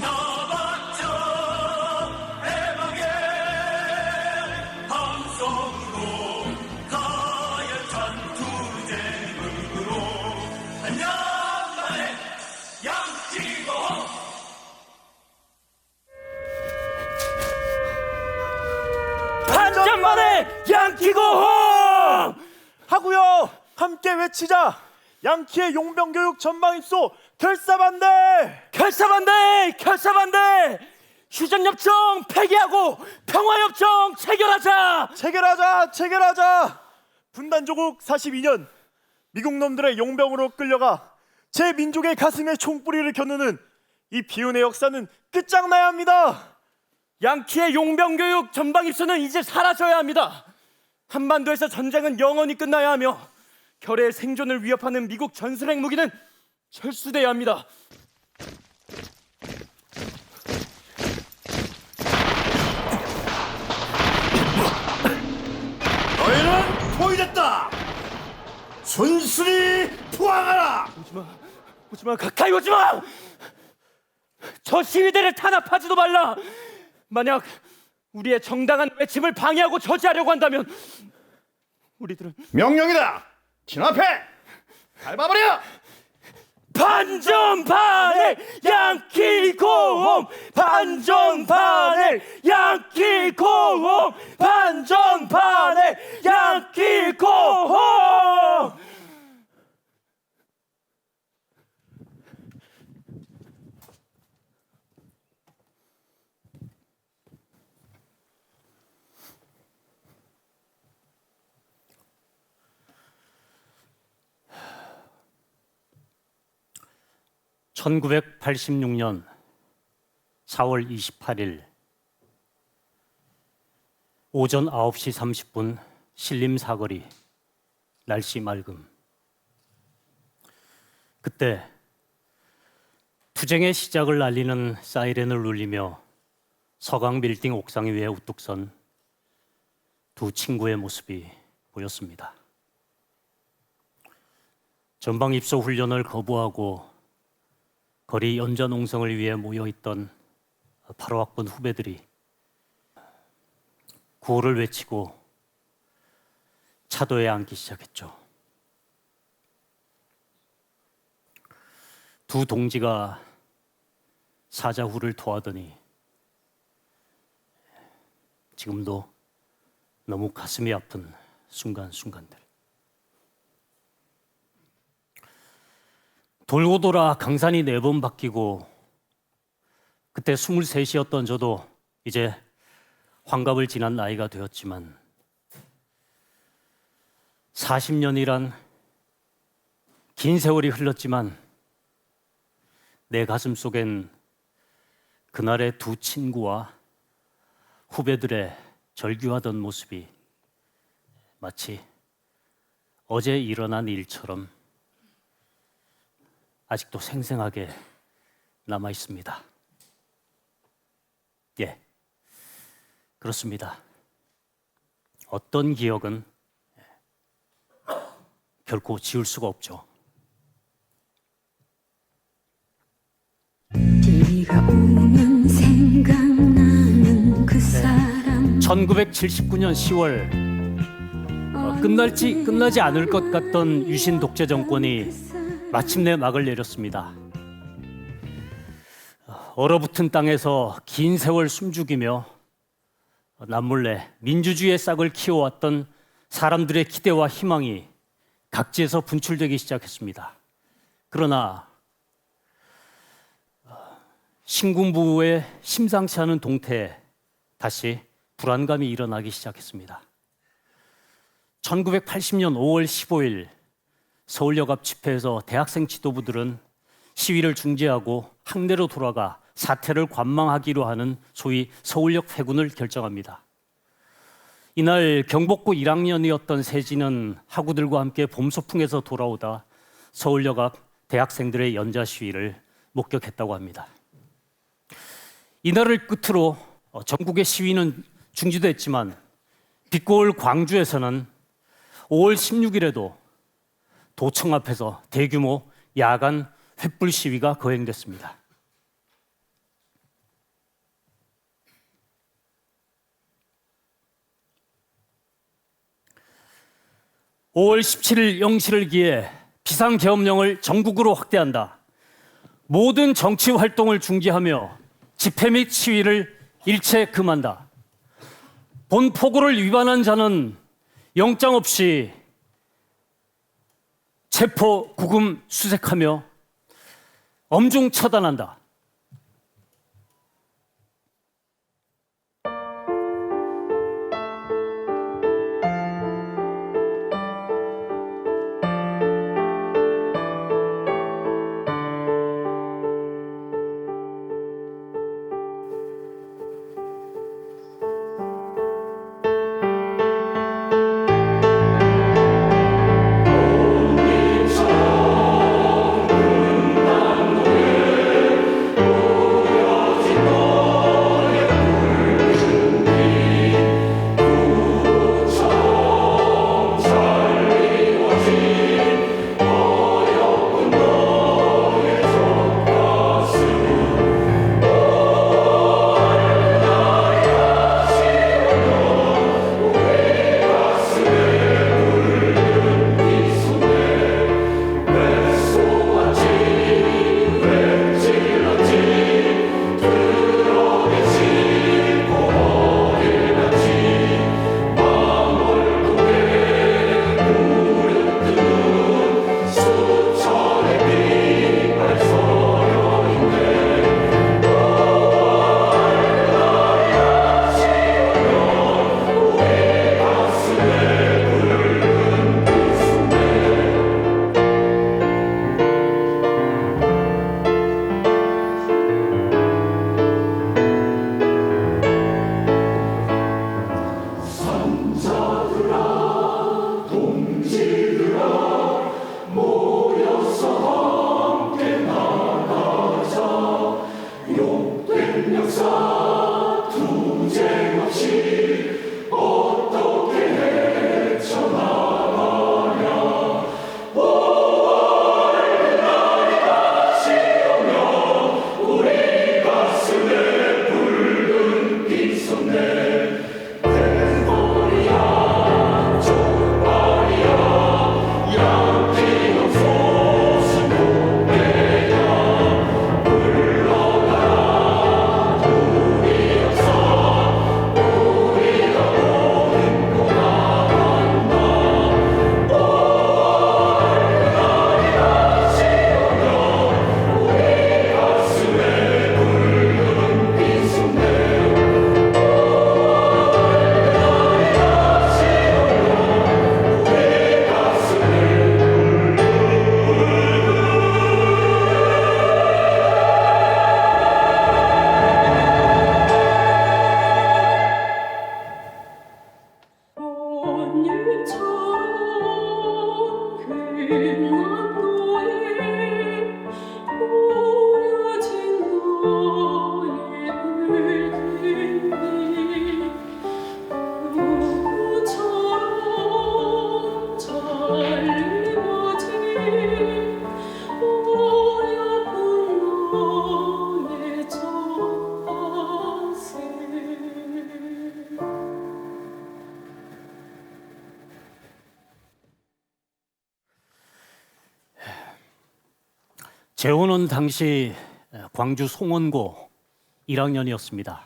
나봤죠. 해방의 함성으로 가열찬 투쟁으로 한양만의 양치고 반전만의 양키고 하고요. 함께 외치자. 양키의 용병교육 전방입소 결사반대. 결사반대 결사반대 휴전협정 폐기하고 평화협정 체결하자. 체결하자. 분단조국 42년 미국 놈들의 용병으로 끌려가 제 민족의 가슴에 총뿌리를 겨누는 이 비운의 역사는 끝장나야 합니다. 양키의 용병교육 전방입소는 이제 사라져야 합니다. 한반도에서 전쟁은 영원히 끝나야 하며 결의 생존을 위협하는 미국 전술핵 무기는 철수돼야 합니다. 너희는 포위됐다. 순순히 포항하라. 오지마 가까이 오지마. 저 시위대를 탄압하지도 말라. 만약 우리의 정당한 외침을 방해하고 저지하려고 한다면 우리들은 명령이다. 진압해. 밟아버려. 반전반의 양키고홈 반전반의 양키고홈 반전반의 양키고홈. (1986년 4월 28일) 오전 9시 30분 신림 사거리. 날씨 맑음. 그때 투쟁의 시작을 알리는 사이렌을 울리며 서강 빌딩 옥상 위에 우뚝 선 두 친구의 모습이 보였습니다. 전방 입소 훈련을 거부하고 거리 연좌농성을 위해 모여있던 8호학번 후배들이 구호를 외치고 차도에 앉기 시작했죠. 두 동지가 사자후를 토하더니 지금도 너무 가슴이 아픈 순간순간들. 돌고 돌아 강산이 4번 바뀌고 그때 23이었던 저도 이제 환갑을 지난 나이가 되었지만 40년이란 긴 세월이 흘렀지만 내 가슴 속엔 그날의 두 친구와 후배들의 절규하던 모습이 마치 어제 일어난 일처럼 아직도 생생하게 남아 있습니다. 예, 그렇습니다. 어떤 기억은 결코 지울 수가 없죠. 네가 오면 생각나는 그 사람. 1979년 10월 끝날지 끝나지 않을 것 같던 유신 독재 정권이 마침내 막을 내렸습니다. 얼어붙은 땅에서 긴 세월 숨죽이며 남몰래 민주주의의 싹을 키워왔던 사람들의 기대와 희망이 각지에서 분출되기 시작했습니다. 그러나 신군부의 심상치 않은 동태에 다시 불안감이 일어나기 시작했습니다. 1980년 5월 15일 서울역 앞 집회에서 대학생 지도부들은 시위를 중지하고 항내로 돌아가 사태를 관망하기로 하는 소위 서울역 회군을 결정합니다. 이날 경복고 1학년이었던 세진은 학우들과 함께 봄 소풍에서 돌아오다 서울역 앞 대학생들의 연좌 시위를 목격했다고 합니다. 이날을 끝으로 전국의 시위는 중지됐지만 빛고울 광주에서는 5월 16일에도 도청 앞에서 대규모 야간 횃불 시위가 거행됐습니다. 5월 17일 0시를 기해 비상계엄령을 전국으로 확대한다. 모든 정치 활동을 중지하며 집회 및 시위를 일체 금한다. 본 포고를 위반한 자는 영장 없이 체포, 구금, 수색하며 엄중 처단한다. 재호는 당시 광주 송원고 1학년이었습니다.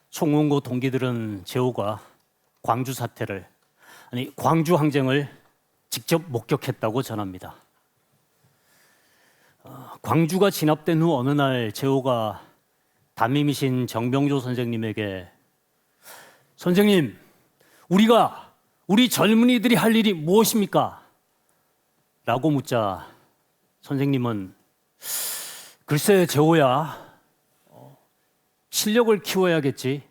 송원고 동기들은 재호가 광주 사태를, 광주 항쟁을 직접 목격했다고 전합니다. 광주가 진압된 후 어느 날 재호가 담임이신 정병조 선생님에게 선생님, 우리 젊은이들이 할 일이 무엇입니까? 라고 묻자 선생님은 글쎄 재호야, 실력을 키워야겠지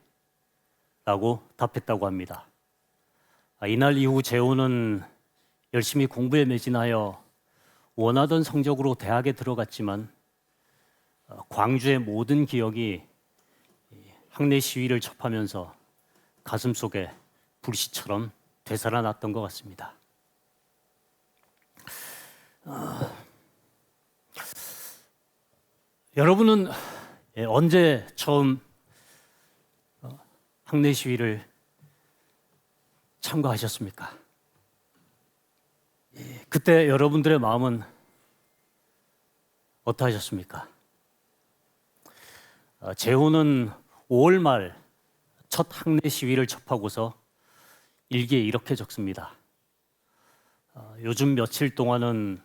라고 답했다고 합니다. 이날 이후 재호는 열심히 공부에 매진하여 원하던 성적으로 대학에 들어갔지만 광주의 모든 기억이 학내 시위를 접하면서 가슴속에 불씨처럼 되살아났던 것 같습니다. 여러분은 언제 처음 학내 시위를 참가하셨습니까? 그때 여러분들의 마음은 어떠하셨습니까? 재호는 5월 말 첫 학내 시위를 접하고서 일기에 이렇게 적습니다. 요즘 며칠 동안은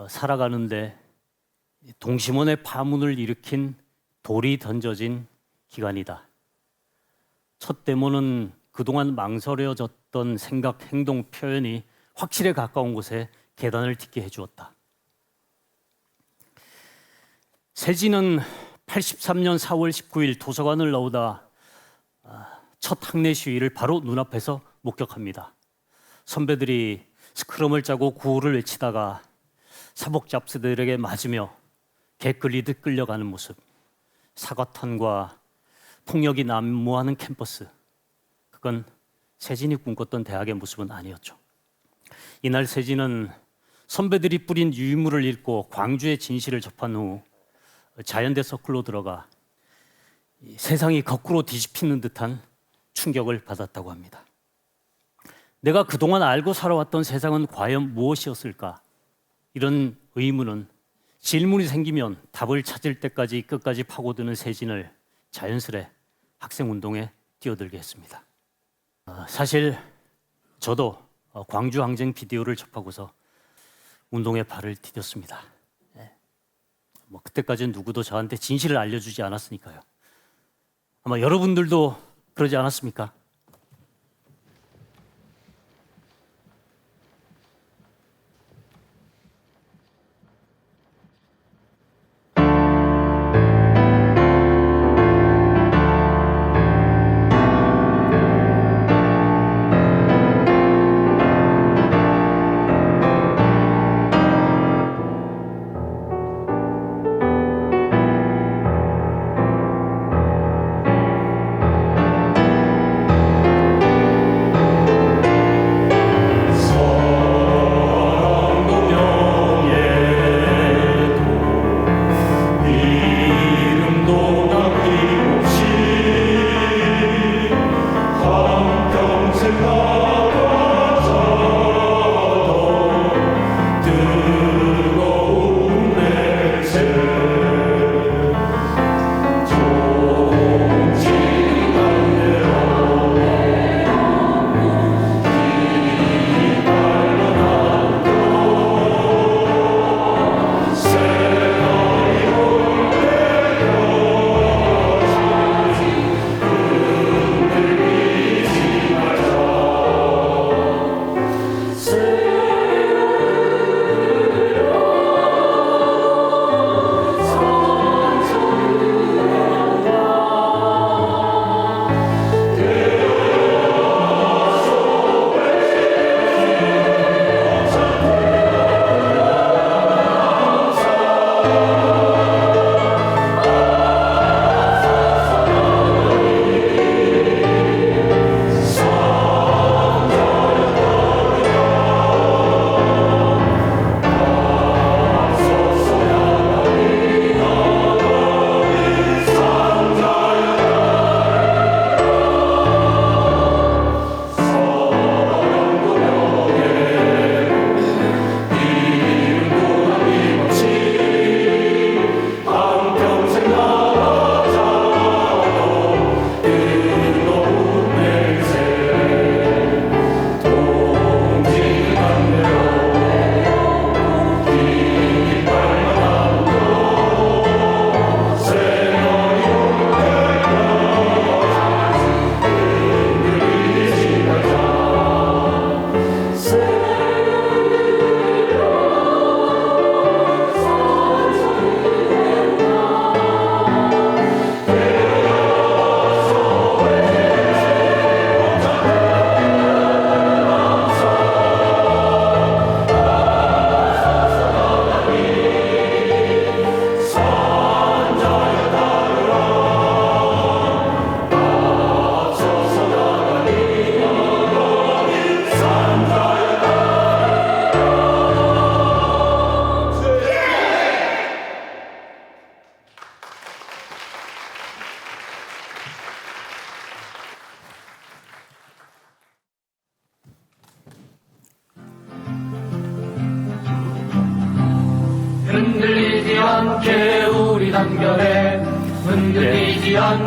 살아가는데 동심원의 파문을 일으킨 돌이 던져진 기간이다. 첫 데모는 그동안 망설여졌던 생각, 행동, 표현이 확실에 가까운 곳에 계단을 딛게 해주었다. 세진은 83년 4월 19일 도서관을 나오다 첫 학내 시위를 바로 눈앞에서 목격합니다. 선배들이 스크럼을 짜고 구호를 외치다가 사복 잡스들에게 맞으며 개 끌리듯 끌려가는 모습, 사과탄과 폭력이 난무하는 캠퍼스, 그건 세진이 꿈꿨던 대학의 모습은 아니었죠. 이날 세진은 선배들이 뿌린 유인물을 읽고 광주의 진실을 접한 후 자연대 서클로 들어가 세상이 거꾸로 뒤집히는 듯한 충격을 받았다고 합니다. 내가 그동안 알고 살아왔던 세상은 과연 무엇이었을까? 이런 의문은 질문이 생기면 답을 찾을 때까지 끝까지 파고드는 세진을 자연스레 학생운동에 뛰어들게 했습니다. 사실 저도 광주 항쟁 비디오를 접하고서 운동에 발을 디뎠습니다. 그때까지는 누구도 저한테 진실을 알려주지 않았으니까요. 아마 여러분들도 그러지 않았습니까?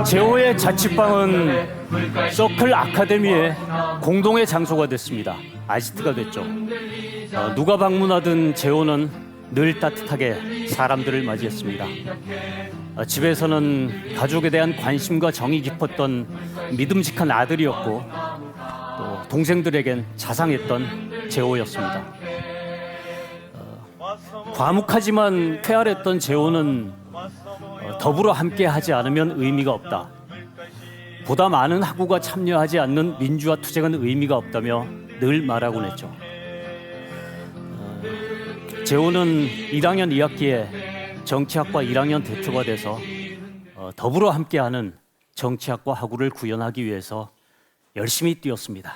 제호의 자취방은 서클 아카데미의 공동의 장소가 됐습니다. 아지트가 됐죠. 누가 방문하든 제호는 늘 따뜻하게 사람들을 맞이했습니다. 집에서는 가족에 대한 관심과 정이 깊었던 믿음직한 아들이었고 또 동생들에겐 자상했던 제호였습니다. 과묵하지만 쾌활했던 제호는 더불어 함께하지 않으면 의미가 없다. 보다 많은 학우가 참여하지 않는 민주화 투쟁은 의미가 없다며 늘 말하곤 했죠. 제호는 1학년 2학기에 정치학과 1학년 대표가 돼서 더불어 함께하는 정치학과 학우를 구현하기 위해서 열심히 뛰었습니다.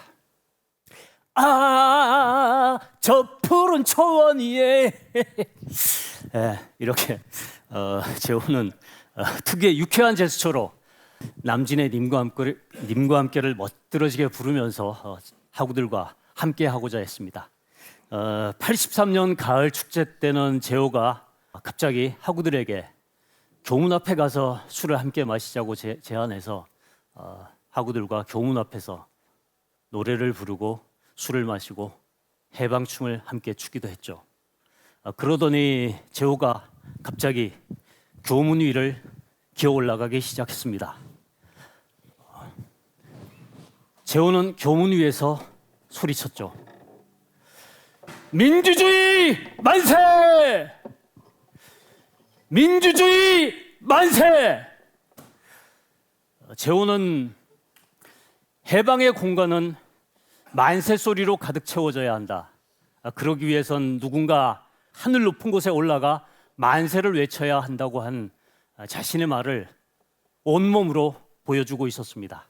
저 푸른 초원 위에 이렇게 제호는 특유의 유쾌한 제스처로 남진의 님과 함께를 멋들어지게 부르면서 학우들과 함께 하고자 했습니다. 83년 가을 축제 때는 제호가 갑자기 학우들에게 교문 앞에 가서 술을 함께 마시자고 제안해서 학우들과 교문 앞에서 노래를 부르고 술을 마시고 해방춤을 함께 추기도 했죠. 그러더니 제호가 갑자기 교문 위를 기어 올라가기 시작했습니다. 제호는 교문 위에서 소리쳤죠. 민주주의 만세! 민주주의 만세! 제호는 해방의 공간은 만세 소리로 가득 채워져야 한다. 그러기 위해선 누군가 하늘 높은 곳에 올라가 만세를 외쳐야 한다고 한 자신의 말을 온몸으로 보여주고 있었습니다.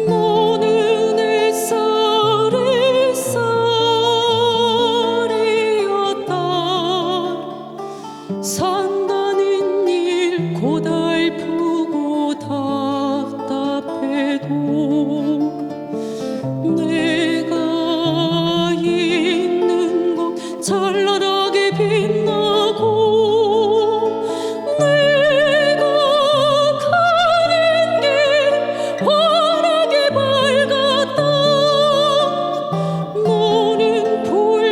너는 햇살이었다. 산다는 일 고달프고 답답해도 내가 있는 곳 찬란하게 빛나고 내가 가는 길 환하게 밝았다. 너는 불꽃이었다.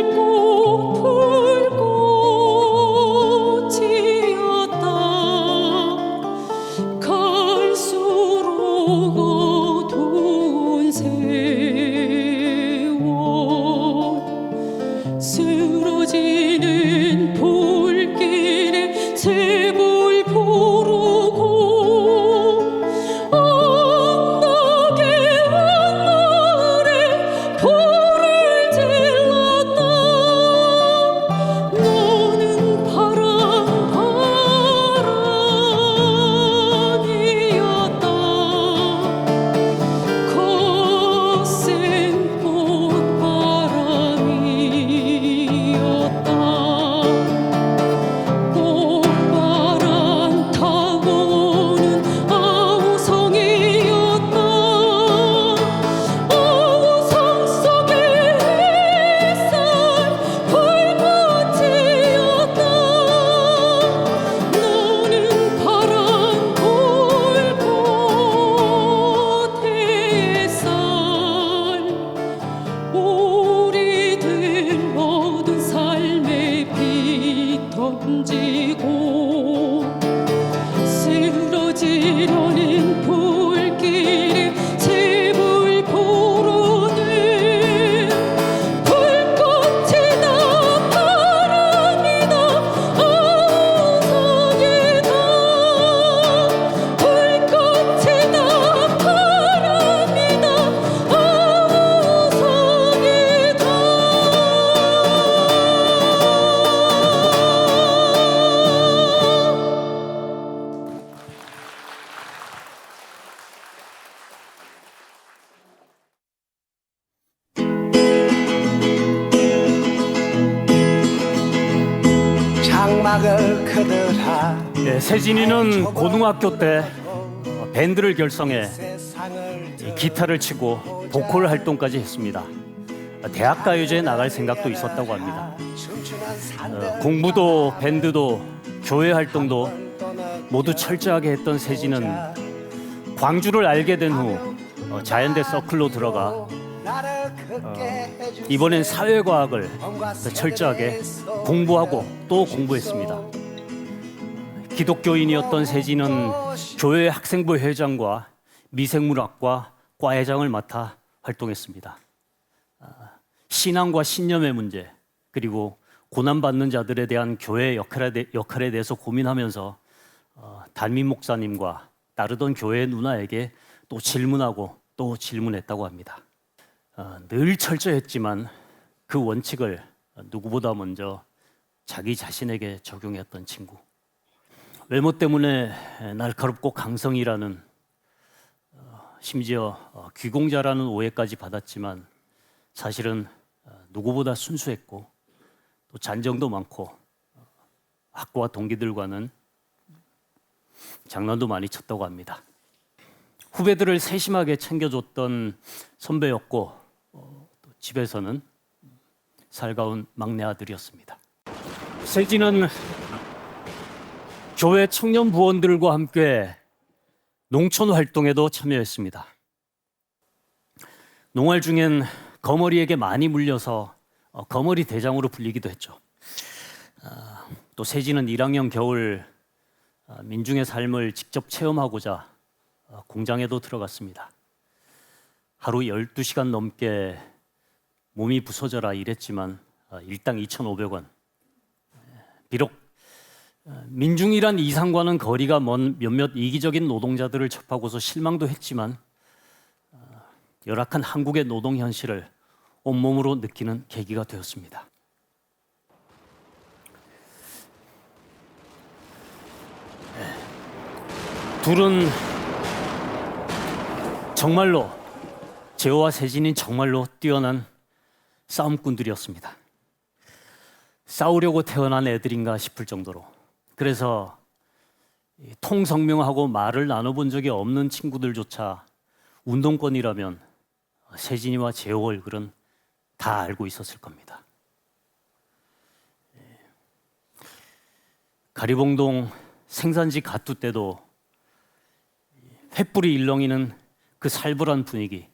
갈수록 어두운 세월 쓰러지는 불길에 제볼 부르고 언덕에 한날에 불을 질렀다. 너는 바람이었다. 거센 꽃바람이었다. 꽃바람 타고 오는 아우성이었다. 아우성 속에 햇살 불꽃이었다. 너는 파란 불꽃 햇살 우리들 모든 삶에 비 던지고 쓰러지려는 불길에 제불 부르는 불꽃이다. 바람이다. 아우성이다. 불꽃이다. 바람이다. 아우성이다. 장막을 그들하 세진이는 고등학교 때 밴드를 결성해 세상을 기타를 치고 보컬 활동까지 했습니다. 대학 가요제에 나갈 생각도 있었다고 합니다. 공부도 밴드도 교회 활동도 모두 철저하게 했던 세진은 광주를 알게 된 후 자연대 서클로 들어가 이번엔 사회과학을 철저하게 공부하고 또 공부했습니다. 기독교인이었던 세진은 교회 학생부 회장과 미생물학과 과회장을 맡아 활동했습니다. 신앙과 신념의 문제 그리고 고난받는 자들에 대한 교회의 역할에 대해서 고민하면서 담임 목사님과 따르던 교회 누나에게 또 질문하고 또 질문했다고 합니다. 늘 철저했지만 그 원칙을 누구보다 먼저 자기 자신에게 적용했던 친구. 외모 때문에 날카롭고 강성이라는 심지어 귀공자라는 오해까지 받았지만 사실은 누구보다 순수했고 또 잔정도 많고 학과 동기들과는 장난도 많이 쳤다고 합니다. 후배들을 세심하게 챙겨줬던 선배였고 또 집에서는 살가운 막내 아들이었습니다. 세진은 교회 청년 부원들과 함께 농촌 활동에도 참여했습니다. 농활 중엔 거머리에게 많이 물려서 거머리 대장으로 불리기도 했죠. 또 세진은 1학년 겨울 민중의 삶을 직접 체험하고자 공장에도 들어갔습니다. 하루 12시간 넘게 몸이 부서져라 일했지만 일당 2,500원. 비록 민중이란 이상과는 거리가 먼 몇몇 이기적인 노동자들을 접하고서 실망도 했지만 열악한 한국의 노동 현실을 온몸으로 느끼는 계기가 되었습니다. 둘은 정말로 재호와 세진이 정말로 뛰어난 싸움꾼들이었습니다. 싸우려고 태어난 애들인가 싶을 정도로. 그래서 통성명하고 말을 나눠본 적이 없는 친구들조차 운동권이라면 세진이와 재호 얼굴은 다 알고 있었을 겁니다. 가리봉동 생산지 가투 때도 횃불이 일렁이는 그 살벌한 분위기,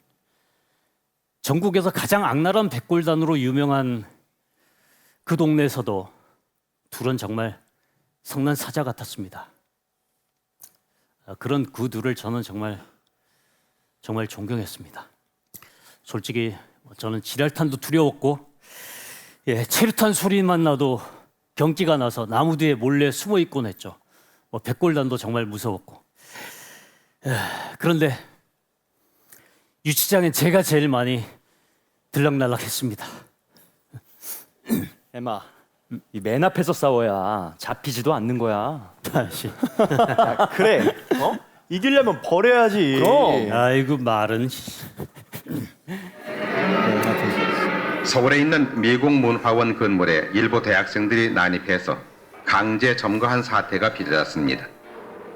전국에서 가장 악랄한 백골단으로 유명한 그 동네에서도 둘은 정말 성난 사자 같았습니다. 그런 그 둘을 저는 정말 존경했습니다. 솔직히 저는 지랄탄도 두려웠고 체류탄 소리만 나도 경기가 나서 나무 뒤에 몰래 숨어 있곤 했죠. 백골단도 정말 무서웠고. 그런데 유치장엔 제가 제일 많이 들락날락했습니다. 에마, 이 맨 앞에서 싸워야 잡히지도 않는 거야. 다시. 그래. 이기려면 버려야지. 그럼. 아이고 말은. 서울에 있는 미국문화원 건물에 일부 대학생들이 난입해서 강제 점거한 사태가 빚어졌습니다.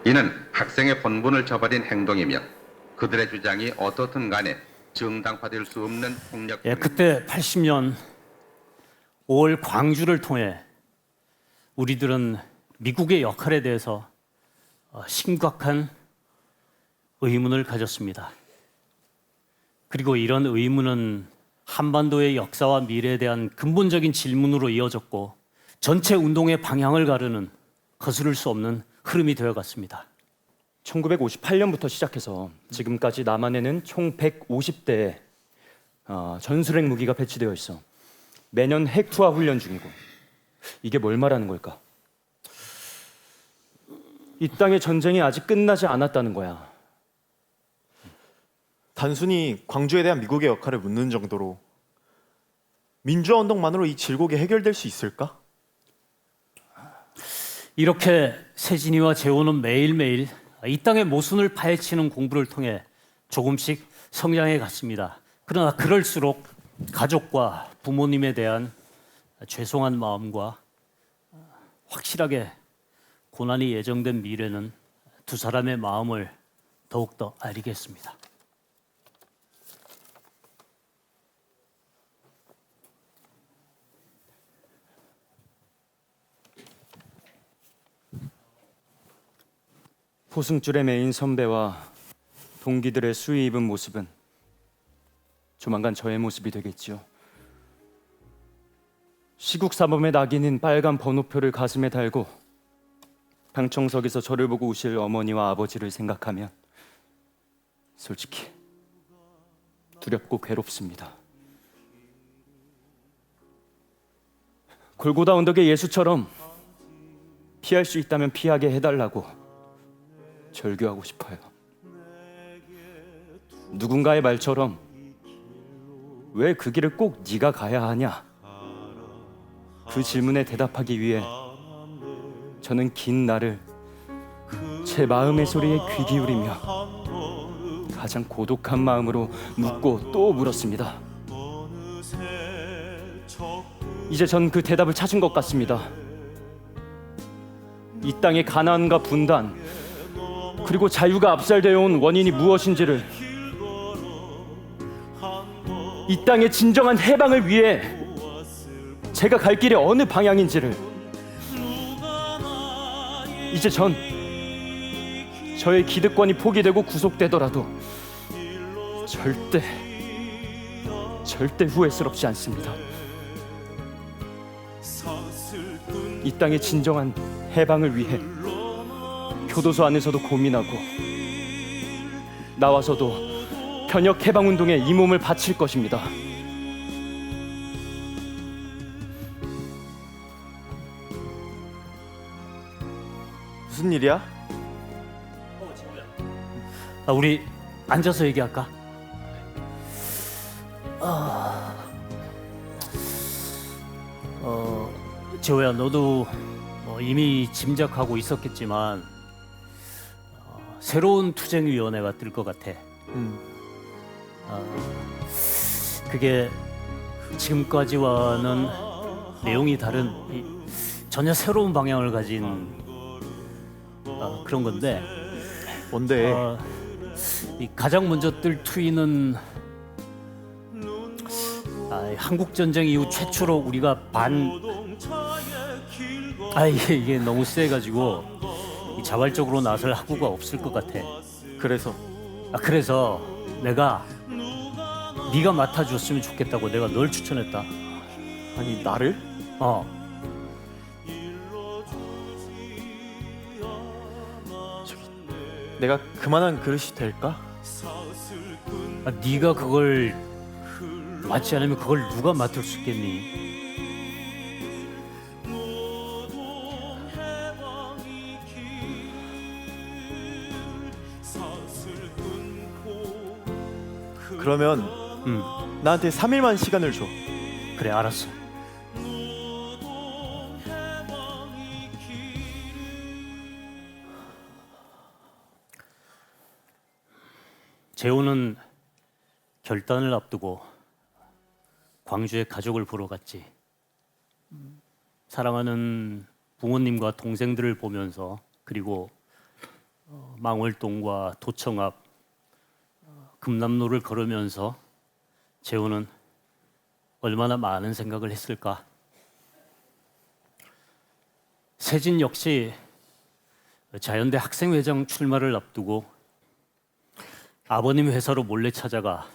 이는 학생의 본분을 저버린 행동이며 그들의 주장이 어떻든 간에 정당화될 수 없는 폭력. 그때 80년 5월 광주를 통해 우리들은 미국의 역할에 대해서 심각한 의문을 가졌습니다. 그리고 이런 의문은 한반도의 역사와 미래에 대한 근본적인 질문으로 이어졌고 전체 운동의 방향을 가르는 거스를 수 없는 흐름이 되어갔습니다. 1958년부터 시작해서 지금까지 남한에는 총 150대의 전술핵 무기가 배치되어 있어. 매년 핵 투하 훈련 중이고. 이게 뭘 말하는 걸까? 이 땅의 전쟁이 아직 끝나지 않았다는 거야. 단순히 광주에 대한 미국의 역할을 묻는 정도로 민주화 운동만으로 이 질곡이 해결될 수 있을까? 이렇게 세진이와 재호는 매일매일 이 땅의 모순을 파헤치는 공부를 통해 조금씩 성장해 갔습니다. 그러나 그럴수록 가족과 부모님에 대한 죄송한 마음과 확실하게 고난이 예정된 미래는 두 사람의 마음을 더욱더 알리게 했습니다. 포승줄에 매인 선배와 동기들의 수의 입은 모습은 조만간 저의 모습이 되겠지요. 시국사범의 낙인인 빨간 번호표를 가슴에 달고 방청석에서 저를 보고 우실 어머니와 아버지를 생각하면 솔직히 두렵고 괴롭습니다. 골고다 언덕의 예수처럼 피할 수 있다면 피하게 해달라고 절규하고 싶어요. 누군가의 말처럼 왜 그 길을 꼭 네가 가야 하냐? 그 질문에 대답하기 위해 저는 긴 날을 제 마음의 소리에 귀 기울이며 가장 고독한 마음으로 묻고 또 물었습니다. 이제 전 그 대답을 찾은 것 같습니다. 이 땅의 가난과 분단 그리고 자유가 압살되어 온 원인이 무엇인지를, 이 땅의 진정한 해방을 위해 제가 갈 길이 어느 방향인지를 이제 전 저의 기득권이 포기되고 구속되더라도 절대 후회스럽지 않습니다. 이 땅의 진정한 해방을 위해 교도소 안에서도 고민하고 나와서도 변혁 해방 운동에 이 몸을 바칠 것입니다. 무슨 일이야? 우리 앉아서 얘기할까? 재호야, 너도 이미 짐작하고 있었겠지만 새로운 투쟁위원회가 뜰 것 같아. 그게 지금까지와는 내용이 다른 전혀 새로운 방향을 가진 그런 건데, 뭔데? 이 가장 먼저 뜰 투위는 한국 전쟁 이후 최초로 우리가 이게 너무 세가지고 자발적으로 나설 학우가 없을 것 같아. 그래서 내가 네가 맡아줬으면 좋겠다고 내가 널 추천했다. 아니, 나를? 내가 그만한 그릇이 될까? 네가 그걸 맡지 않으면 그걸 누가 맡을 수 있겠니? 그러면 나한테 3일만 시간을 줘. 그래, 알았어. 재호는 결단을 앞두고 광주에 가족을 보러 갔지. 사랑하는 부모님과 동생들을 보면서, 그리고 망월동과 도청 앞 금남로를 걸으면서 재호는 얼마나 많은 생각을 했을까. 세진 역시 자연대 학생회장 출마를 앞두고 아버님 회사로 몰래 찾아가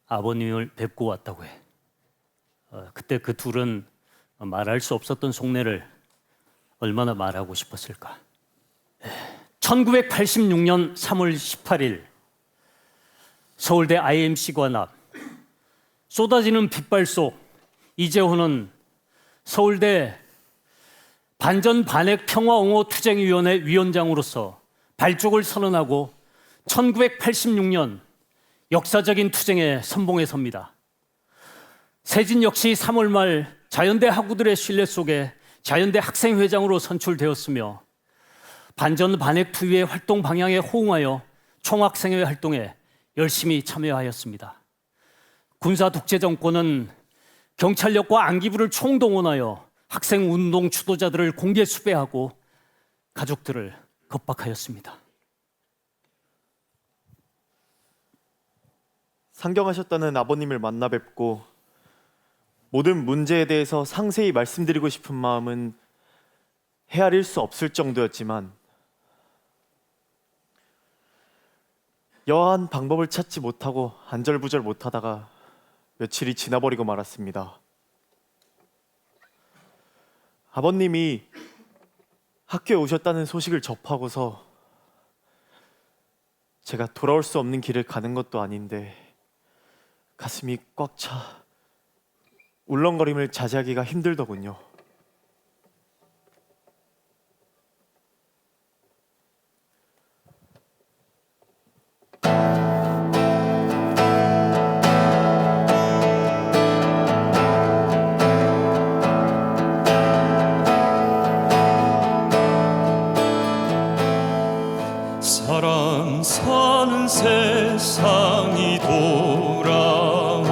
아버님을 뵙고 왔다고 해. 그때 그 둘은 말할 수 없었던 속내를 얼마나 말하고 싶었을까. 1986년 3월 18일 서울대 IMC관 앞 쏟아지는 빗발 속 이재호는 서울대 반전 반핵 평화옹호 투쟁위원회 위원장으로서 발족을 선언하고 1986년 역사적인 투쟁의 선봉에 섭니다. 세진 역시 3월 말 자연대 학우들의 신뢰 속에 자연대 학생회장으로 선출되었으며 반전 반핵 투위의 활동 방향에 호응하여 총학생회 활동에 열심히 참여하였습니다. 군사 독재 정권은 경찰력과 안기부를 총동원하여 학생 운동 주도자들을 공개 수배하고 가족들을 겁박하였습니다. 상경하셨다는 아버님을 만나 뵙고 모든 문제에 대해서 상세히 말씀드리고 싶은 마음은 헤아릴 수 없을 정도였지만 여한 방법을 찾지 못하고 안절부절 못하다가 며칠이 지나버리고 말았습니다. 아버님이 학교에 오셨다는 소식을 접하고서 제가 돌아올 수 없는 길을 가는 것도 아닌데 가슴이 꽉 차 울렁거림을 자제하기가 힘들더군요. 사람 사는 세상이 돌아와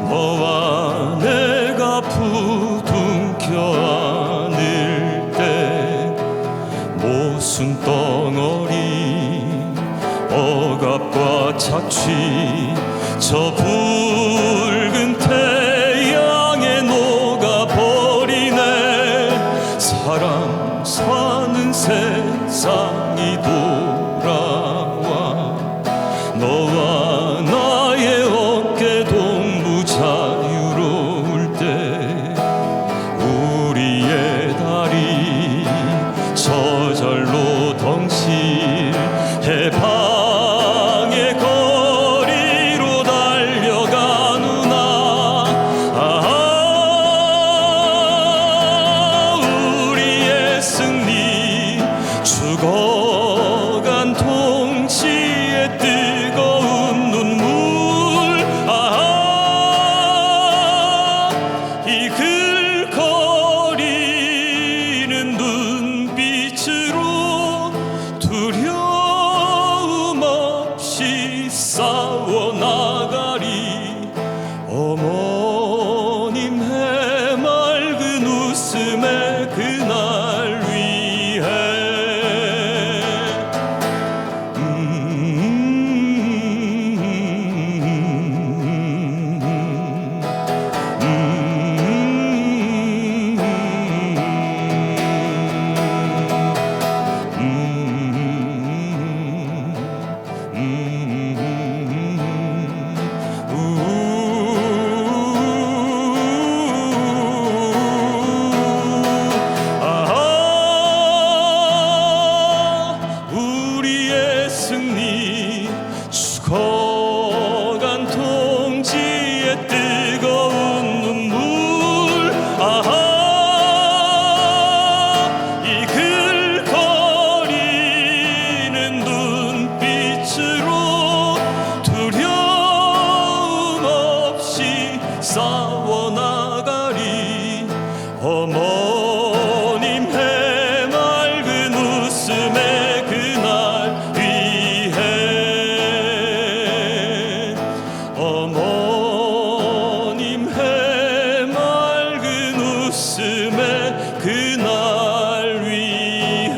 너와 내가 부둥켜 안을 때 모순 덩어리 억압과 착취 저 붉은 태양에 녹아버리네. 사람 사는 세상이 돌아와 너와 나의 어깨 동무 자유로울 때 우리의 다리 저절로 덩실 해방의 거리로 달려가누나. 우리의 승리 죽어간 동시에 뜨거운 눈물. 이글거리는 눈빛으로 두려움 없이 싸워나가리. 어머님 해맑은 웃음의 그날 위해. 우리의 승리 죽어간 동지의 뜨거운 눈물. 이글거리는 눈빛으로 두려움 없이 싸워나가리. 어머님 해맑은 웃음의 그날 위해. 어머님 해맑은 웃음의 그날 위해.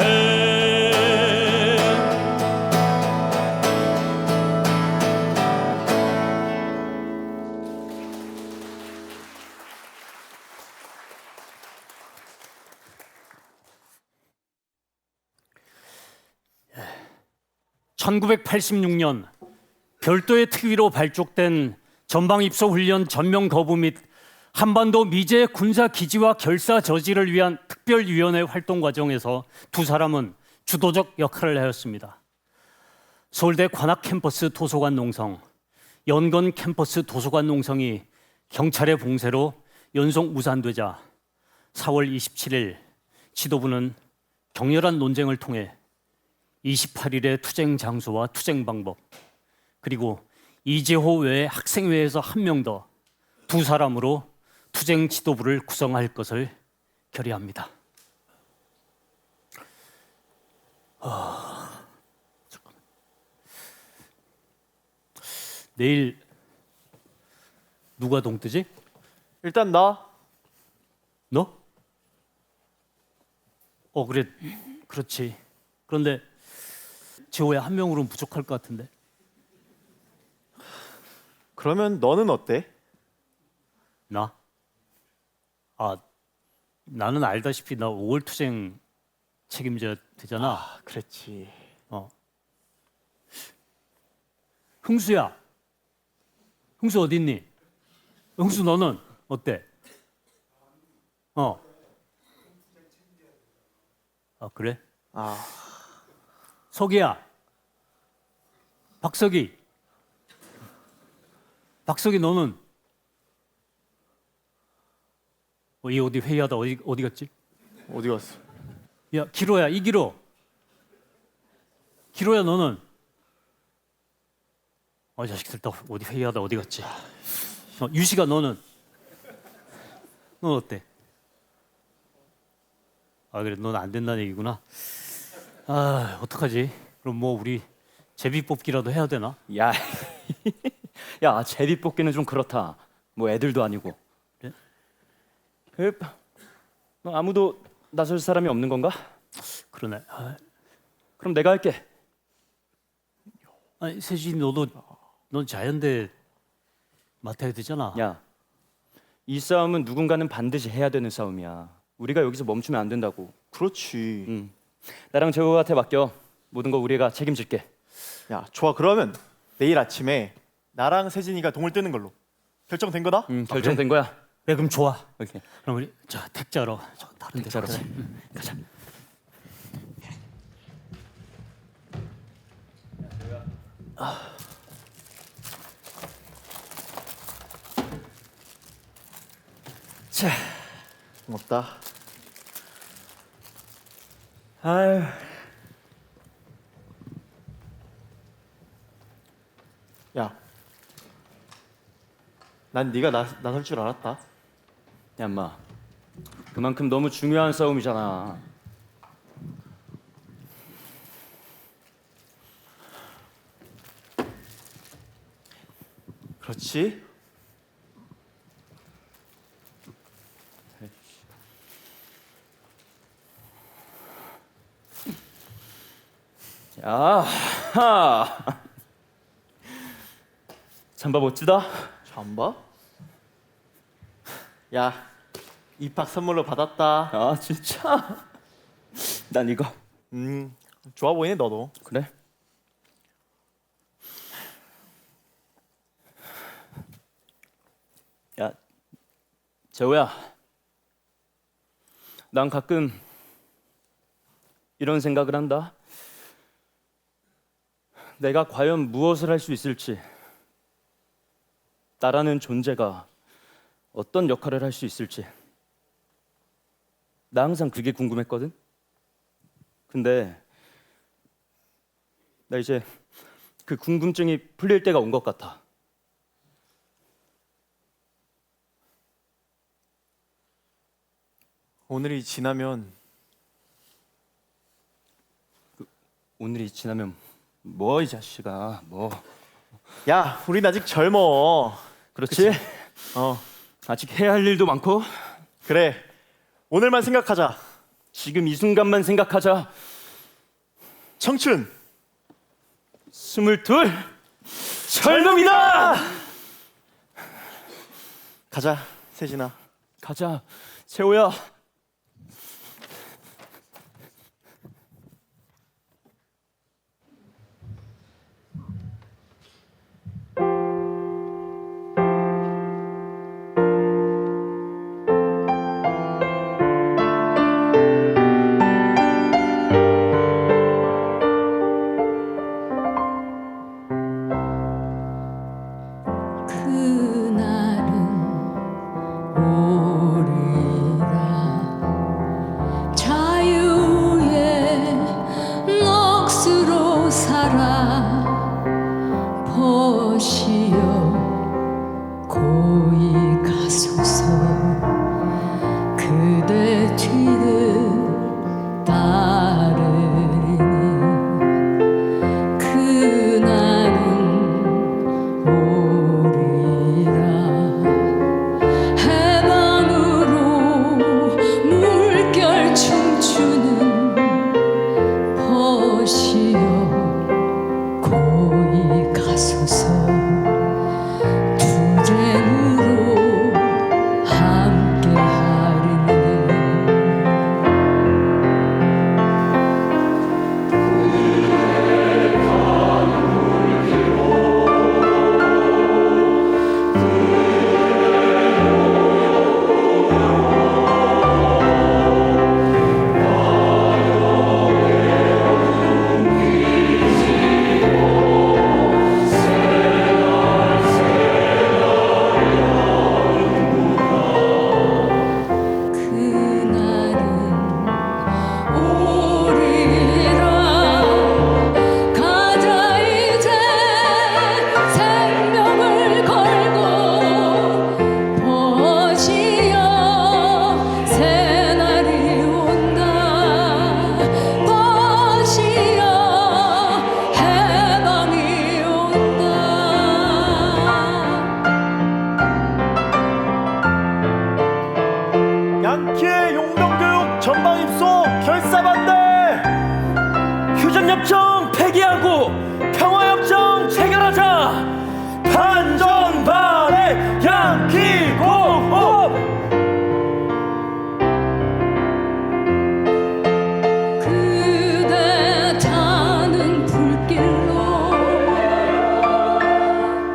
(1986년) 별도의 특위로 발족된 전방입소훈련 전면 거부 및 한반도 미제 군사 기지와 결사 저지를 위한 특별위원회 활동 과정에서 두 사람은 주도적 역할을 하였습니다. 서울대 관악 캠퍼스 도서관 농성, 연건 캠퍼스 도서관 농성이 경찰의 봉쇄로 연속 무산되자 4월 27일 지도부는 격렬한 논쟁을 통해 28일의 투쟁 장소와 투쟁 방법, 그리고 이재호 외에 학생회에서 한 명 더 두 사람으로 투쟁 지도부를 구성할 것을 결의합니다. 잠깐만. 내일 누가 동뜨지? 일단 나 너? 그래, 그렇지. 그런데 지호야 한 명으로는 부족할 것 같은데. 그러면 너는 어때? 나? 나는 알다시피 나 5월 투쟁 책임져야 되잖아. 그랬지. 흥수야. 흥수 어디 있니? 흥수 너는 어때? 어. 아 그래? 아, 석이야. 박석이. 박석이 너는? 이 어디 회의하다 어디 갔지? 어디 갔어? 야 기로야 이기로. 기로야 너는? 이 자식들 다 어디 회의하다 어디 갔지? 유시가 너는? 넌 어때? 아 그래 넌 안 된다는 얘기구나. 아 어떡하지? 그럼 뭐 우리 제비 뽑기라도 해야 되나? 야, 야 제비 뽑기는 좀 그렇다. 뭐 애들도 아니고. 그래? 너 아무도 나설 사람이 없는 건가? 그러네. 그럼 내가 할게. 아니 세진이 넌 자연대 맡아야 되잖아. 야, 이 싸움은 누군가는 반드시 해야 되는 싸움이야. 우리가 여기서 멈추면 안 된다고. 그렇지. 나랑 재호한테 맡겨. 모든 거 우리가 책임질게. 야, 좋아. 그러면 내일 아침에 나랑 세진이가 동을 뜨는 걸로 결정된 거다? 결정된 거야. 그래 그럼 좋아. 오케이. 그럼 우리 저 택자로 저 다른 데 택자로. 가자. 가자. 자, 고맙다. 아유. 야, 난 네가 나설 줄 알았다. 야, 인마. 그만큼 너무 중요한 싸움이잖아. 그렇지? 야, 하. 잠바 멋지다. 잠바? 야, 입학 선물로 받았다. 아, 진짜? 난 이거. 좋아 보이네 너도. 그래? 야, 재호야. 난 가끔 이런 생각을 한다. 내가 과연 무엇을 할 수 있을지, 나라는 존재가 어떤 역할을 할 수 있을지, 나 항상 그게 궁금했거든. 근데 나 이제 그 궁금증이 풀릴 때가 온 것 같아. 오늘이 지나면 오늘이 지나면 뭐 이 자식아, 뭐. 야, 우린 아직 젊어. 그렇지? 어, 아직 해야 할 일도 많고. 그래. 오늘만 생각하자. 지금 이 순간만 생각하자. 청춘. 22 젊음이다. 가자, 세진아. 가자, 재호야. 그날은 오리라 자유의 넋으로 살아 버시어 고이 가소서 그대 뒤를 따르니 그날은 오리라 해방으로 물결 춤추는 버시어 고이 가소서 투쟁으로 함 평화협정 폐기하고 평화협정 체결하자. 반정반의 양키공업. 그대 타는 불길로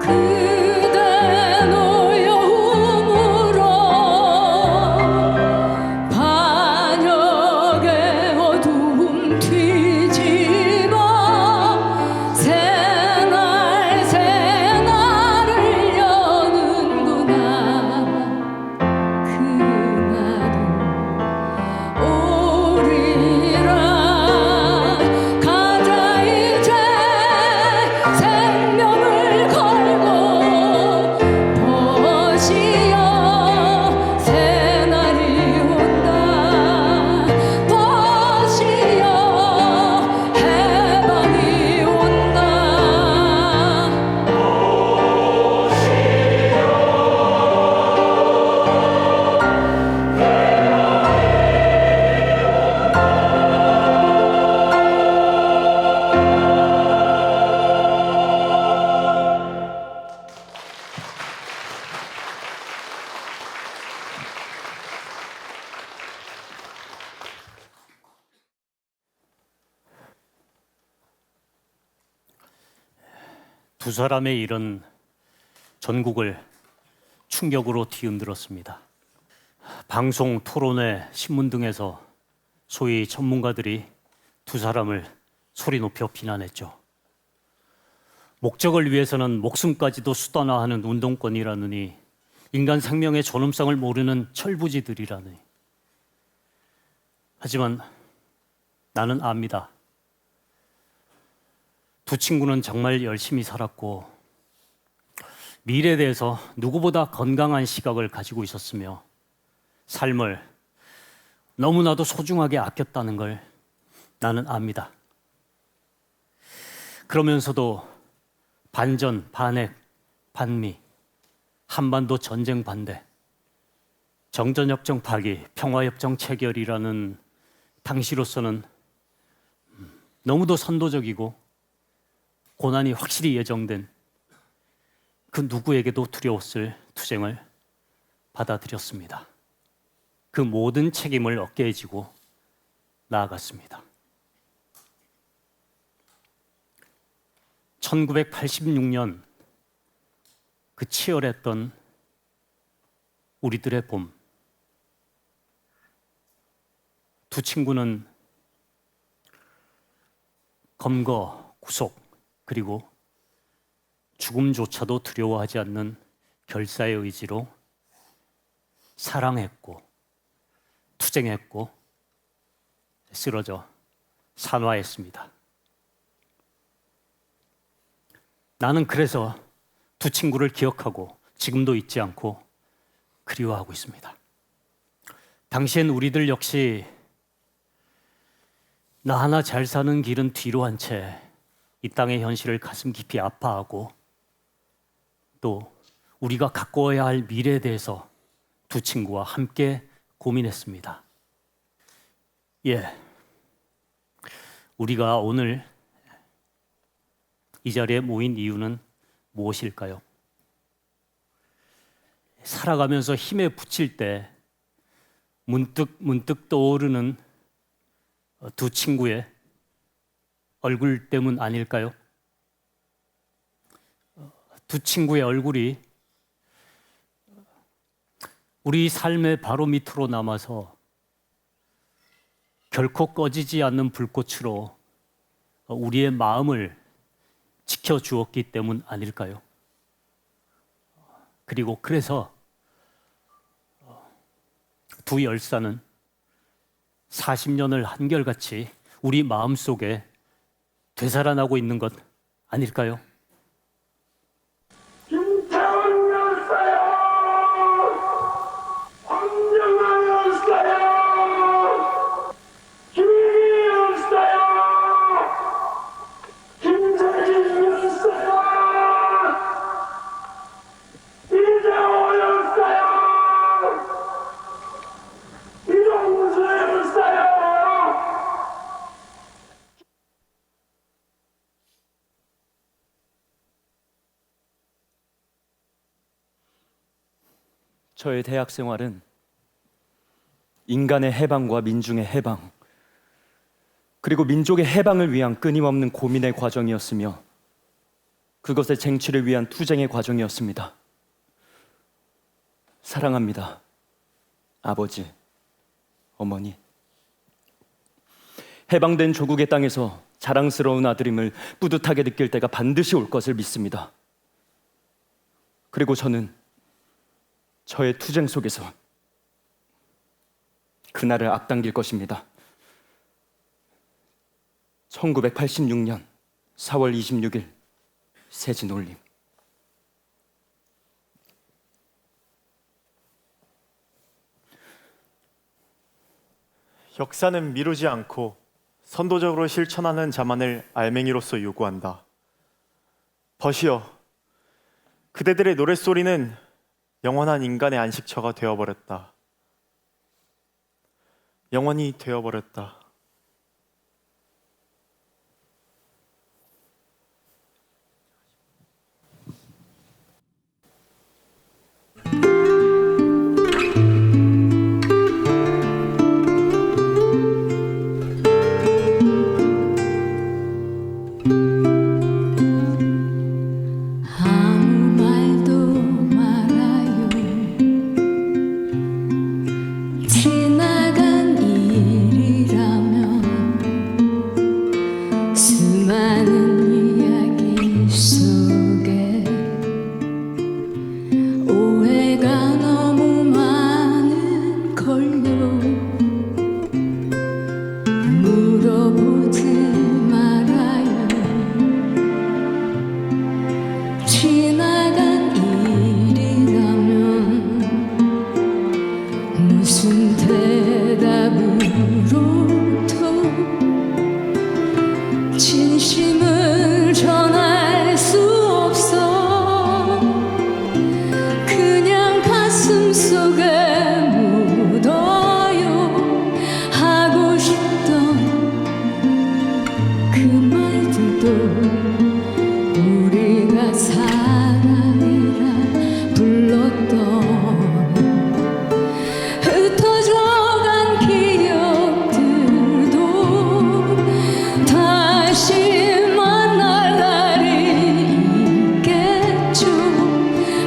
그대 노여움으로 반역의 어두움 뒤집어 새날 새날을 여는구나. 그날은 오리라. 가자 이제 생명을 걸고 버시어 새날이 온다. 버시어 해방이 온다. 두 사람의 일은 전국을 충격으로 뒤흔들었습니다. 방송, 토론회, 신문 등에서 소위 전문가들이 두 사람을 소리 높여 비난했죠. 목적을 위해서는 목숨까지도 수단화하는 운동권이라느니, 인간 생명의 존엄성을 모르는 철부지들이라느니. 하지만 나는 압니다. 두 친구는 정말 열심히 살았고 미래에 대해서 누구보다 건강한 시각을 가지고 있었으며 삶을 너무나도 소중하게 아꼈다는 걸 나는 압니다. 그러면서도 반전, 반핵, 반미, 한반도 전쟁 반대, 정전협정 파기, 평화협정 체결이라는 당시로서는 너무도 선도적이고 고난이 확실히 예정된 그 누구에게도 두려웠을 투쟁을 받아들였습니다. 그 모든 책임을 어깨에 지고 나아갔습니다. 1986년 그 치열했던 우리들의 봄, 두 친구는 검거, 구속, 그리고 죽음조차도 두려워하지 않는 결사의 의지로 사랑했고 투쟁했고 쓰러져 산화했습니다. 나는 그래서 두 친구를 기억하고 지금도 잊지 않고 그리워하고 있습니다. 당시엔 우리들 역시 나 하나 잘 사는 길은 뒤로 한 채 이 땅의 현실을 가슴 깊이 아파하고 또 우리가 가꿔야 할 미래에 대해서 두 친구와 함께 고민했습니다. 우리가 오늘 이 자리에 모인 이유는 무엇일까요? 살아가면서 힘에 부칠 때 문득 떠오르는 두 친구의 얼굴 때문 아닐까요? 두 친구의 얼굴이 우리 삶의 바로 밑으로 남아서 결코 꺼지지 않는 불꽃으로 우리의 마음을 지켜주었기 때문 아닐까요? 그리고 그래서 두 열사는 40년을 한결같이 우리 마음속에 되살아나고 있는 것 아닐까요? 김태훈 열사요! 황정아 열사요! 김일희 열사요! 김재진 열사요! 이재호 열사요! 이종수 열사요! 저의 대학 생활은 인간의 해방과 민중의 해방, 그리고 민족의 해방을 위한 끊임없는 고민의 과정이었으며 그것의 쟁취를 위한 투쟁의 과정이었습니다. 사랑합니다. 아버지, 어머니. 해방된 조국의 땅에서 자랑스러운 아들임을 뿌듯하게 느낄 때가 반드시 올 것을 믿습니다. 그리고 저는 저의 투쟁 속에서 그날을 앞당길 것입니다. 1986년 4월 26일 세진 올림. 역사는 미루지 않고 선도적으로 실천하는 자만을 알맹이로서 요구한다. 벗이여, 그대들의 노랫소리는 영원한 인간의 안식처가 되어버렸다. 영원히 되어버렸다. 아무 말도 말아요. 지나간 일이라면 수많은 이야기 속에 오해가 너무 많은 걸요. 물어보지 말아요. 지나간 일이라면 무슨 대답으로도 진심을 전할 수 없어. 그냥 가슴 속에 묻어요. 하고 싶던 그 말들도 우리가 사랑이라 불렀던 흩어져간 기억들도 다시 만날 날이 있겠죠.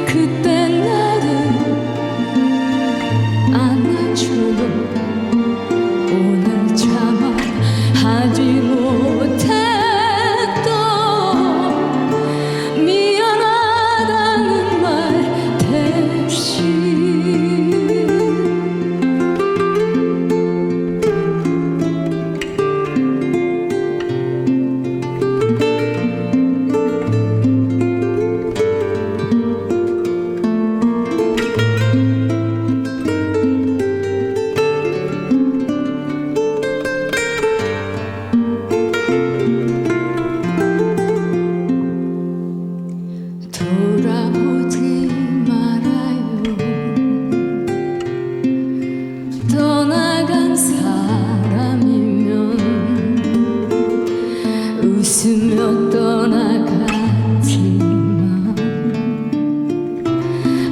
그땐 나를 안아줘요. 오늘 차마 하지 못했던 미안하다는 말 대신 돌아보지 말아요. 떠나간 사람이면 웃으며 떠나갔지만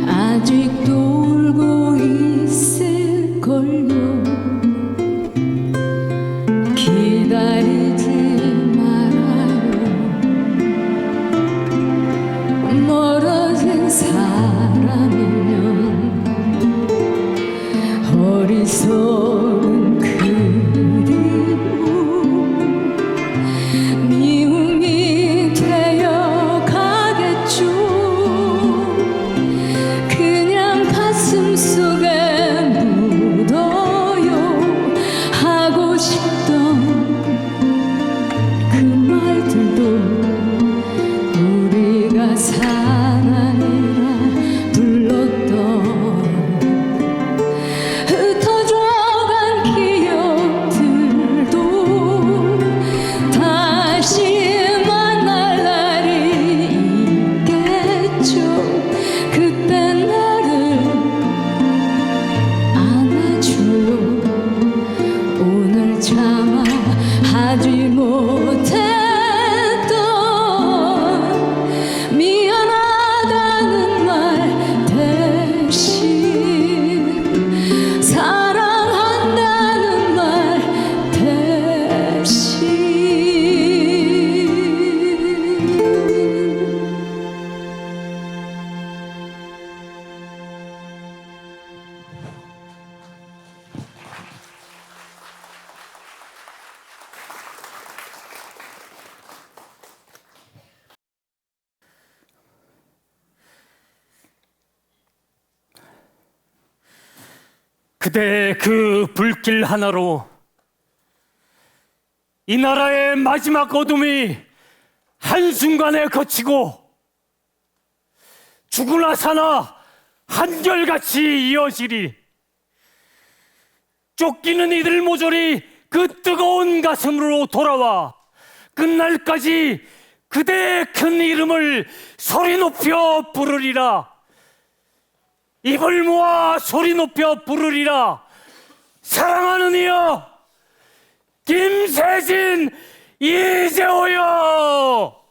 아직도 울고 있을걸요. 기다리지 말아요. 멀어진 사람이면 어리석은 그리움 미움이 되어 가겠죠. 그냥 그대 그 불길 하나로 이 나라의 마지막 어둠이 한순간에 거치고 죽으나 사나 한결같이 이어지리. 쫓기는 이들 모조리 그 뜨거운 가슴으로 돌아와 끝날까지 그대의 큰 이름을 소리 높여 부르리라. 입을 모아 소리 높여 부르리라. 사랑하는 이여, 김세진 이재호여.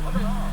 맞아요.